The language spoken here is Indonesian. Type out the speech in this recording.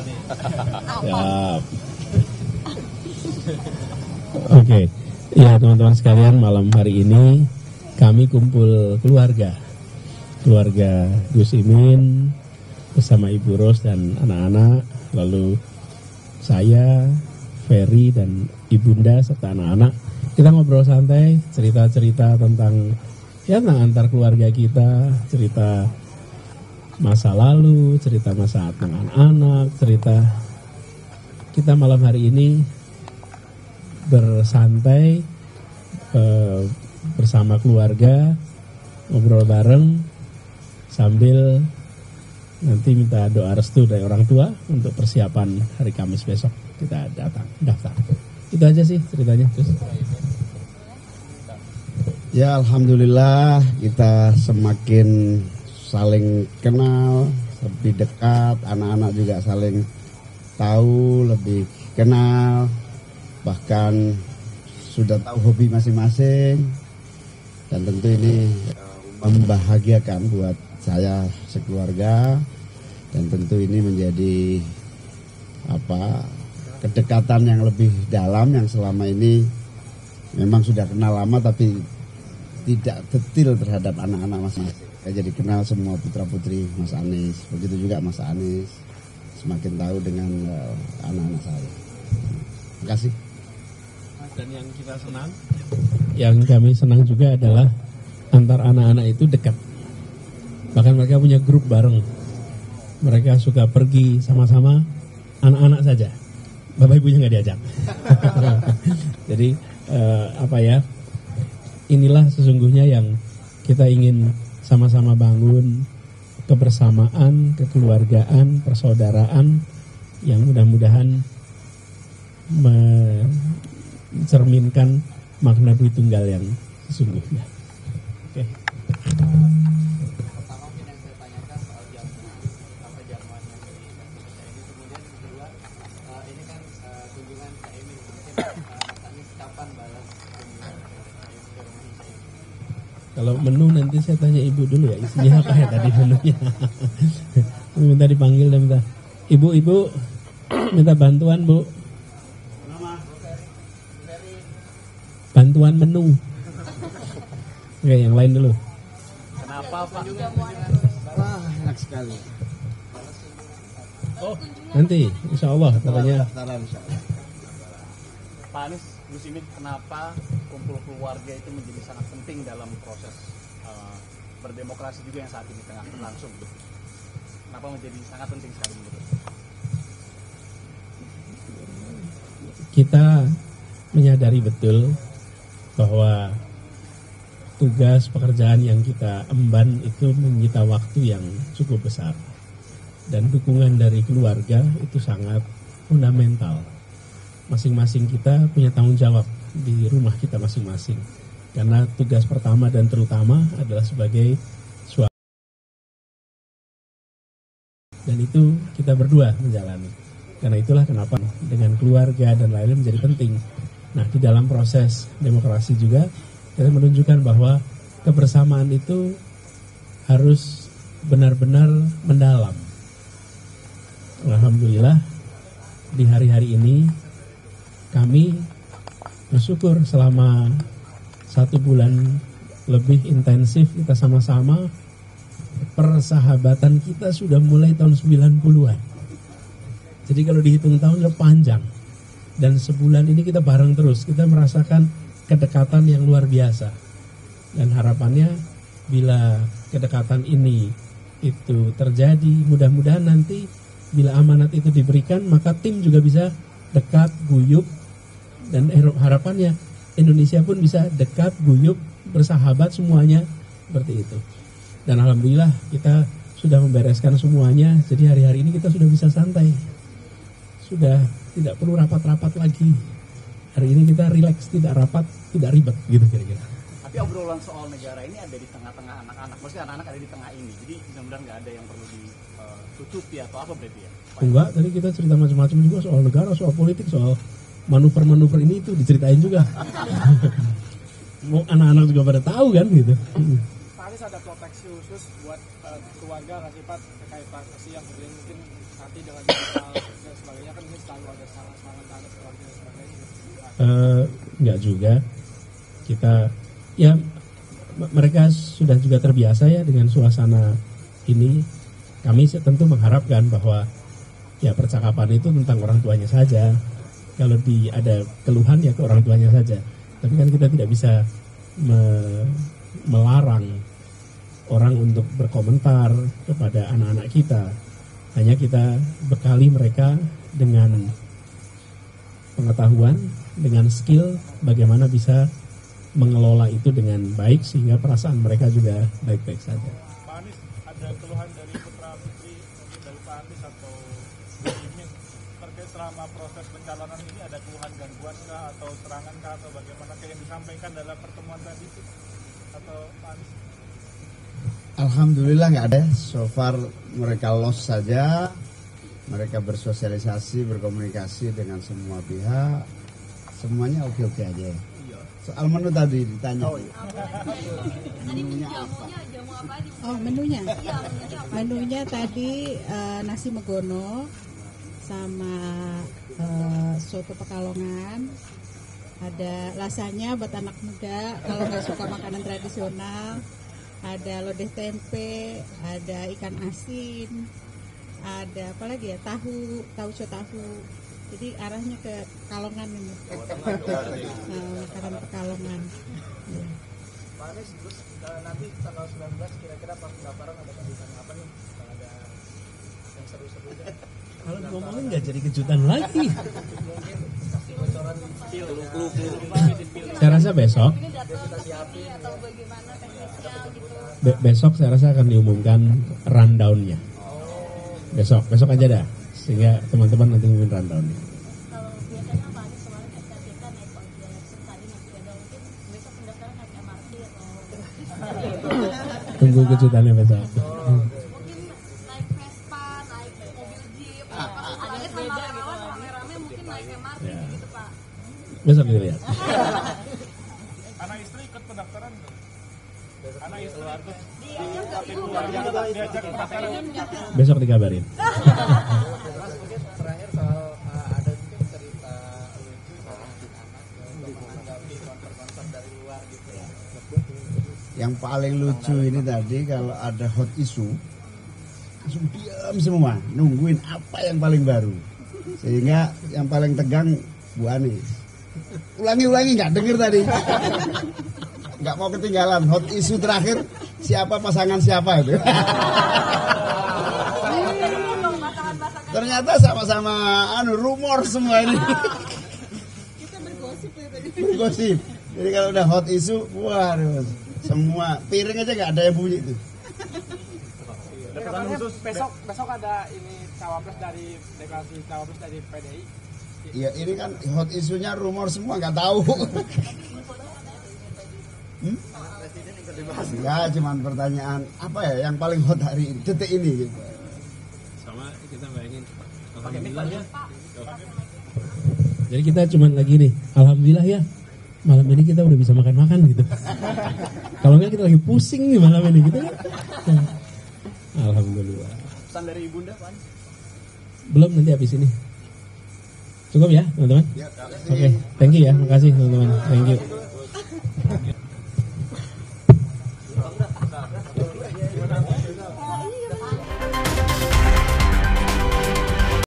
Siap. Oke, ya teman-teman sekalian, malam hari ini kami kumpul keluarga Gus Imin bersama Ibu Ros dan anak-anak, lalu saya, Ferry dan Ibunda serta anak-anak. Kita ngobrol santai, cerita-cerita tentang antar keluarga kita, cerita masa lalu, cerita masa anak-anak, cerita kita malam hari ini bersantai bersama keluarga, ngobrol bareng sambil nanti minta doa restu dari orang tua untuk persiapan hari Kamis besok kita daftar. Itu aja sih ceritanya. Terus. Ya, alhamdulillah kita semakin saling kenal, lebih dekat, anak-anak juga saling tahu, lebih kenal, bahkan sudah tahu hobi masing-masing, dan tentu ini membahagiakan buat saya sekeluarga, dan tentu ini menjadi kedekatan yang lebih dalam yang selama ini memang sudah kenal lama tapi tidak detail terhadap anak-anak masing-masing. Saya jadi kenal semua putra-putri Mas Anies, begitu juga Mas Anies semakin tahu dengan anak-anak saya. Terima kasih. Dan yang kita senang, yang kami senang juga adalah antar anak-anak itu dekat. Bahkan mereka punya grup bareng. Mereka suka pergi sama-sama, anak-anak saja. Bapak ibunya nggak diajak. Jadi inilah sesungguhnya yang kita ingin sama-sama bangun, kebersamaan, kekeluargaan, persaudaraan yang mudah-mudahan mencerminkan makna Dui Tunggal yang sesungguhnya. Oke. Pertama mungkin yang saya tanyakan soal jamuan, jamuan yang dari Indonesia ini, kemudian kedua ini kan kunjungan Cak Imin, mungkin Mas Anies kapan balas kunjungan ke Indonesia ini? Kalau menu nanti saya tanya ibu dulu ya, isinya apa ya tadi menunya. Minta dipanggil dan minta, ibu minta bantuan bu. Bantuan menu. Oke, yang lain dulu. Kenapa Pak? Wah, enak sekali. Oh, nanti insya Allah katanya. Pak Anies, Gus Imin, kenapa kumpul keluarga itu menjadi sangat penting dalam proses berdemokrasi juga yang saat ini tengah berlangsung? Kenapa menjadi sangat penting sekali menurut? Kita menyadari betul bahwa tugas pekerjaan yang kita emban itu menyita waktu yang cukup besar, dan dukungan dari keluarga itu sangat fundamental. Masing-masing kita punya tanggung jawab di rumah kita masing-masing, karena tugas pertama dan terutama adalah sebagai suami, dan itu kita berdua menjalani. Karena itulah kenapa dengan keluarga dan lain-lain menjadi penting. Nah, di dalam proses demokrasi juga kita menunjukkan bahwa kebersamaan itu harus benar-benar mendalam. Alhamdulillah di hari-hari ini kami bersyukur selama 1 bulan lebih intensif kita sama-sama, persahabatan kita sudah mulai tahun 90-an. Jadi kalau dihitung tahun sudah panjang. Dan sebulan ini kita bareng terus, kita merasakan kedekatan yang luar biasa. Dan harapannya bila kedekatan ini itu terjadi, mudah-mudahan nanti bila amanat itu diberikan, maka tim juga bisa dekat, guyup, dan harapannya Indonesia pun bisa dekat, guyup, bersahabat semuanya seperti itu. Dan alhamdulillah kita sudah membereskan semuanya, jadi hari-hari ini kita sudah bisa santai, sudah tidak perlu rapat-rapat lagi. Hari ini kita rileks, tidak rapat, tidak ribet gitu kira-kira. Tapi obrolan soal negara ini ada di tengah-tengah anak-anak, maksudnya anak-anak ada di tengah ini, jadi mudah-mudahan nggak ada yang perlu ditutupi atau apa berarti ya? Enggak, tadi kita cerita macam-macam juga soal negara, soal politik, soal manuver-manuver ini itu diceritain juga. Mau anak-anak juga pada tahu kan gitu. Pak Anies ada proteksi khusus buat keluarga nggak sih Pak terkait privasi yang kemudian mungkin mensiasati dengan digital dan sebagainya, kan ini selalu ada serangan-serangan terhadap keluarga dan sebagainya. Enggak juga. Kita ya mereka sudah juga terbiasa ya dengan suasana ini. Kami tentu mengharapkan bahwa ya percakapan itu tentang orang tuanya saja. Kalau ada keluhan ya ke orang tuanya saja. Tapi kan kita tidak bisa melarang orang untuk berkomentar kepada anak-anak kita. Hanya kita bekali mereka dengan pengetahuan, dengan skill bagaimana bisa mengelola itu dengan baik sehingga perasaan mereka juga baik-baik saja. Pak Anies, ada keluhan dari putra putri dari Pak Anies atau Imin terkait selama proses pencalonan ini, ada keluhan gangguan kah atau serangan kah atau bagaimana kayak yang disampaikan dalam pertemuan tadi itu, atau Pak Anies? Alhamdulillah nggak ada. So far mereka lost saja. Mereka bersosialisasi, berkomunikasi dengan semua pihak. Semuanya oke-oke aja. Soal menu tadi ditanya. Menunya apa? Oh, menunya. Menunya tadi nasi megono sama soto Pekalongan. Ada lasanya buat anak muda kalau nggak suka makanan tradisional. Ada lodeh tempe, ada ikan asin, ada apa lagi ya, tahu tahu. Jadi arahnya ke Pekalongan ini. Makanan Pekalongan. Ya. Pak Anies, terus nanti tanggal 19 kira-kira pas pendaftaran ada kejutan apa nih? Ada yang seru-seru aja. Kalau ngomongin nggak jadi kejutan lagi. Mungkin kasih bocoran pil. Saya rasa besok. Ini datang atau bagaimana teknisnya gitu. Besok saya rasa akan diumumkan rundown-nya. Besok aja dah. Sehingga teman-teman nanti ngomongin rundown-nya. Kalau biasanya Pak Anies kemarin SKCK naik ojek, tadi naik sepeda, mungkin besok pendaftaran naik MRT atau Tunggu kejutannya besok. mungkin naik Vespa, naik mobil Jeep, apalagi sama relawan rame-rame mungkin naik MRT Ya. gitu Pak. Besok dilihat. Anak istri ikut pendaftaran nggak? Anak istri ikut Diajak nggak ibu? diajak pendaftaran. Besok dikabarin. Mas, mungkin terakhir soal ada mungkin cerita lucu soal anak-anak untuk menanggapi konser-konser dari luar gitu ya. Yang paling lucu ini tadi kalau ada hot issue langsung diam semua nungguin apa yang paling baru, sehingga yang paling tegang Bu Anies. Ulangi nggak denger tadi. Nggak mau ketinggalan hot issue terakhir siapa pasangan siapa itu. Ternyata sama-sama rumor semua ini. Kita bergosip. Bergosip. Jadi kalau udah hot issue, waduh, semua piring aja nggak ada yang bunyi itu. Katanya besok ada ini cawapres dari deklarasi cawapres dari PDI. Iya, ini kan hot isunya rumor semua nggak tahu. Ya, cuman pertanyaan apa ya yang paling hot hari ini, detik ini gitu. Sama kita bayangin. Alhamdulillah ya. Jadi kita cuman lagi nih, alhamdulillah ya. Malam ini kita udah bisa makan-makan gitu. Kalau enggak kita lagi pusing nih malam ini gitu kan. Alhamdulillah. Pesan dari ibunda Pak. Belum, nanti habis ini. Cukup ya teman-teman? Oke, thank you ya, makasih teman-teman. Thank you.